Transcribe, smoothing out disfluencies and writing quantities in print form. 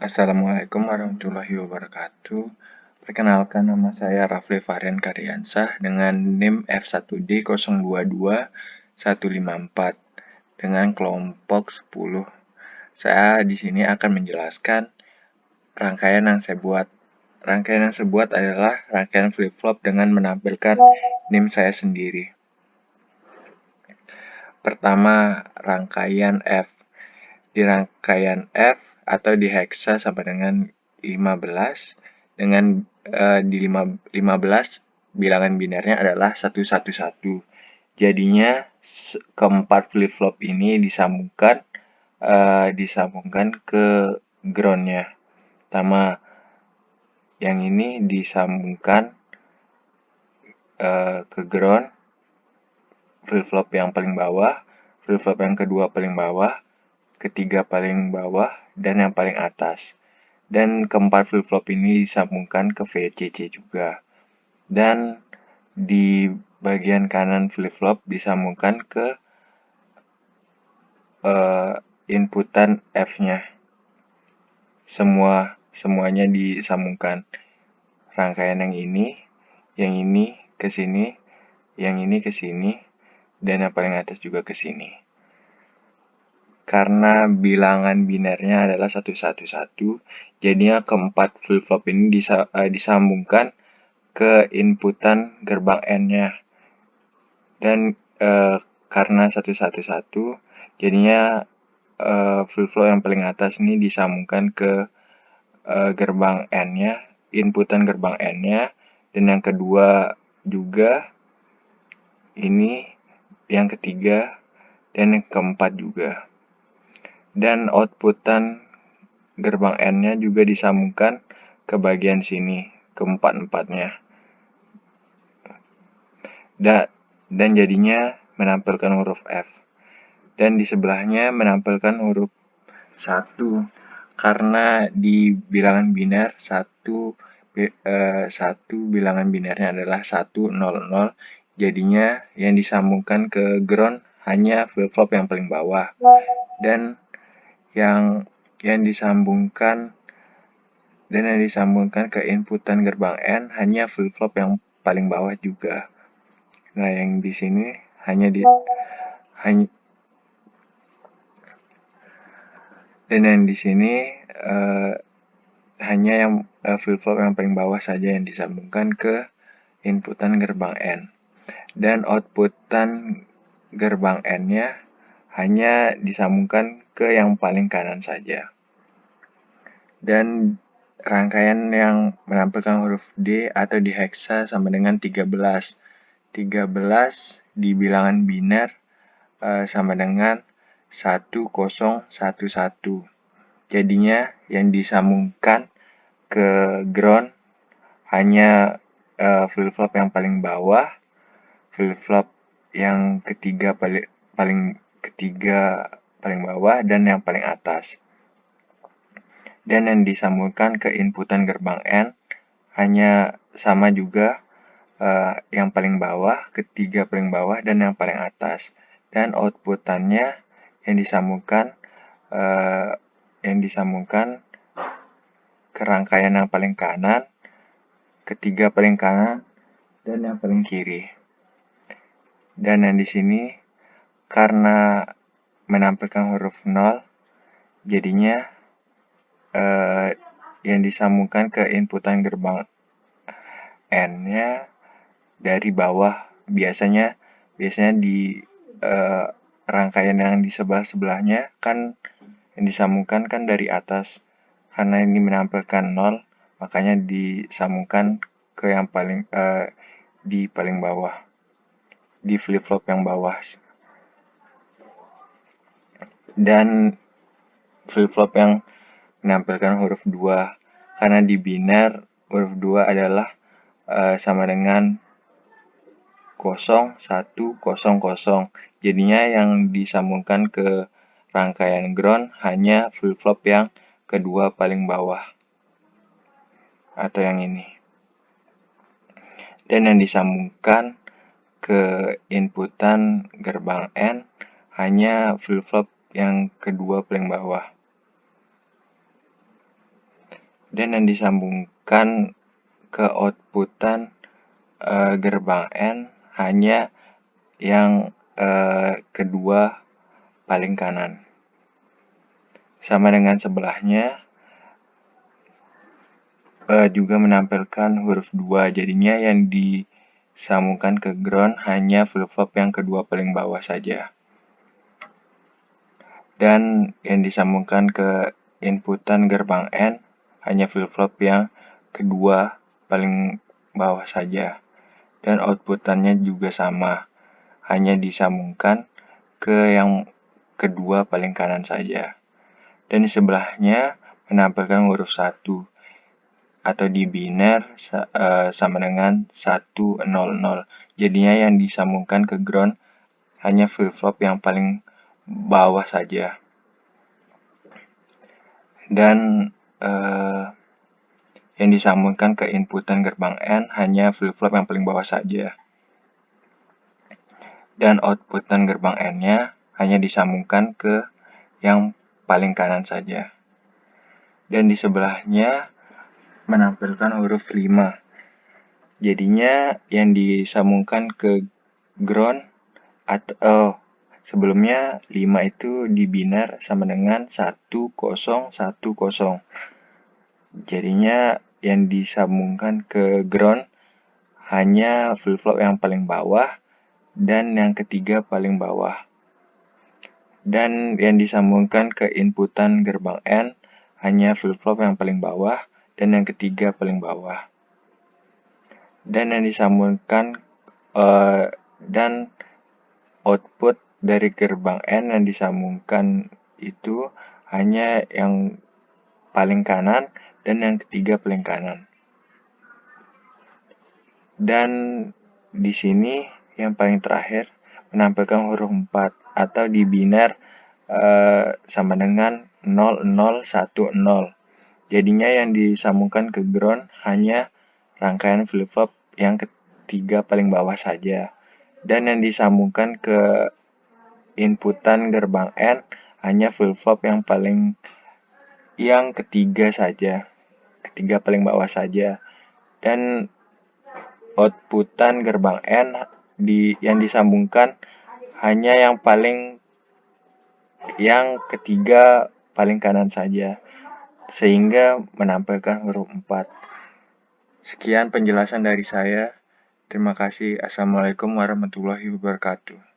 Assalamualaikum warahmatullahi wabarakatuh. Perkenalkan, nama saya Rafli Varian Karyansah dengan NIM F1D022154 dengan kelompok 10. Saya di sini akan menjelaskan rangkaian yang saya buat. Rangkaian yang saya buat adalah rangkaian flip-flop dengan menampilkan NIM saya sendiri. Pertama, rangkaian F. Di rangkaian F atau di heksa sama dengan 15 dengan di 15 bilangan binarnya adalah 111. Jadinya keempat flip-flop ini disambungkan ke groundnya. Pertama, yang ini disambungkan ke ground, flip-flop yang paling bawah, flip-flop yang kedua paling bawah, ketiga paling bawah, dan yang paling atas. Dan keempat flip-flop ini disambungkan ke VCC juga. Dan di bagian kanan flip-flop disambungkan ke inputan F-nya. Semuanya disambungkan. Rangkaian yang ini ke sini, yang ini ke sini, dan yang paling atas juga ke sini. Karena bilangan binarnya adalah 111, jadinya keempat flip-flop ini disambungkan ke inputan gerbang N-nya. Dan karena 111, jadinya flip-flop yang paling atas ini disambungkan ke gerbang N-nya, inputan gerbang N-nya, dan yang kedua juga, ini yang ketiga, dan yang keempat juga. Dan outputan gerbang N-nya juga disambungkan ke bagian sini, ke empat-empatnya. Dan jadinya menampilkan huruf F. Dan di sebelahnya menampilkan huruf 1. Karena di bilangan binar 1 bilangan binarnya adalah 100, jadinya yang disambungkan ke ground hanya flip-flop yang paling bawah. Dan yang disambungkan ke inputan gerbang N hanya flip-flop yang paling bawah juga. Nah, yang di sini hanya hanya yang flip-flop yang paling bawah saja yang disambungkan ke inputan gerbang N. Dan outputan gerbang N-nya hanya disambungkan ke yang paling kanan saja. Dan rangkaian yang menampilkan huruf D atau di heksa sama dengan 13. 13 di bilangan binar sama dengan 1011. Jadinya yang disambungkan ke ground hanya flip-flop yang paling bawah, flip-flop yang ketiga paling bawah, dan yang paling atas. Dan yang disambungkan ke inputan gerbang N hanya sama juga, yang paling bawah, ketiga paling bawah, dan yang paling atas. Dan outputannya yang disambungkan ke rangkaian yang paling kanan, ketiga paling kanan, dan yang paling kiri. Dan yang di sini karena menampilkan huruf 0, jadinya yang disambungkan ke inputan gerbang N-nya dari bawah. Biasanya di rangkaian yang di sebelah-sebelahnya kan yang disambungkan kan dari atas. Karena ini menampilkan 0, makanya disambungkan ke yang di paling bawah, di flip-flop yang bawah. Dan flip-flop yang menampilkan huruf 2, karena di binar huruf 2 adalah sama dengan 0100. Jadinya yang disambungkan ke rangkaian ground hanya flip-flop yang kedua paling bawah, atau yang ini. Dan yang disambungkan ke inputan gerbang N hanya flip-flop yang kedua paling bawah. dan yang disambungkan ke outputan gerbang N hanya yang kedua paling kanan. Sama dengan sebelahnya juga menampilkan huruf 2, jadinya yang disambungkan ke ground hanya flip-flop yang kedua paling bawah saja. Dan yang disambungkan ke inputan gerbang N hanya flip-flop yang kedua paling bawah saja. Dan outputannya juga sama, hanya disambungkan ke yang kedua paling kanan saja. Dan di sebelahnya menampilkan huruf 1 atau di biner sama dengan 100. Jadinya yang disambungkan ke ground hanya flip-flop yang paling bawah saja. Dan yang disambungkan ke inputan gerbang N hanya flip-flop yang paling bawah saja. Dan outputan gerbang N-nya hanya disambungkan ke yang paling kanan saja. Dan di sebelahnya menampilkan huruf 5. Jadinya yang disambungkan ke ground atau sebelumnya 5 itu di biner sama dengan 1010. Jadinya yang disambungkan ke ground hanya flip-flop yang paling bawah dan yang ketiga paling bawah. Dan yang disambungkan ke inputan gerbang N hanya flip-flop yang paling bawah dan yang ketiga paling bawah. Dan yang disambungkan dan output dari gerbang N yang disambungkan itu hanya yang paling kanan dan yang ketiga paling kanan. Dan di sini yang paling terakhir menampilkan huruf 4 atau di biner sama dengan 0010. Jadinya yang disambungkan ke ground hanya rangkaian flip-flop yang ketiga paling bawah saja. Dan yang disambungkan ke inputan gerbang N hanya flip-flop yang ketiga saja. Ketiga paling bawah saja. Dan outputan gerbang N yang disambungkan hanya yang ketiga paling kanan saja, sehingga menampilkan huruf 4. Sekian penjelasan dari saya. Terima kasih. Assalamualaikum warahmatullahi wabarakatuh.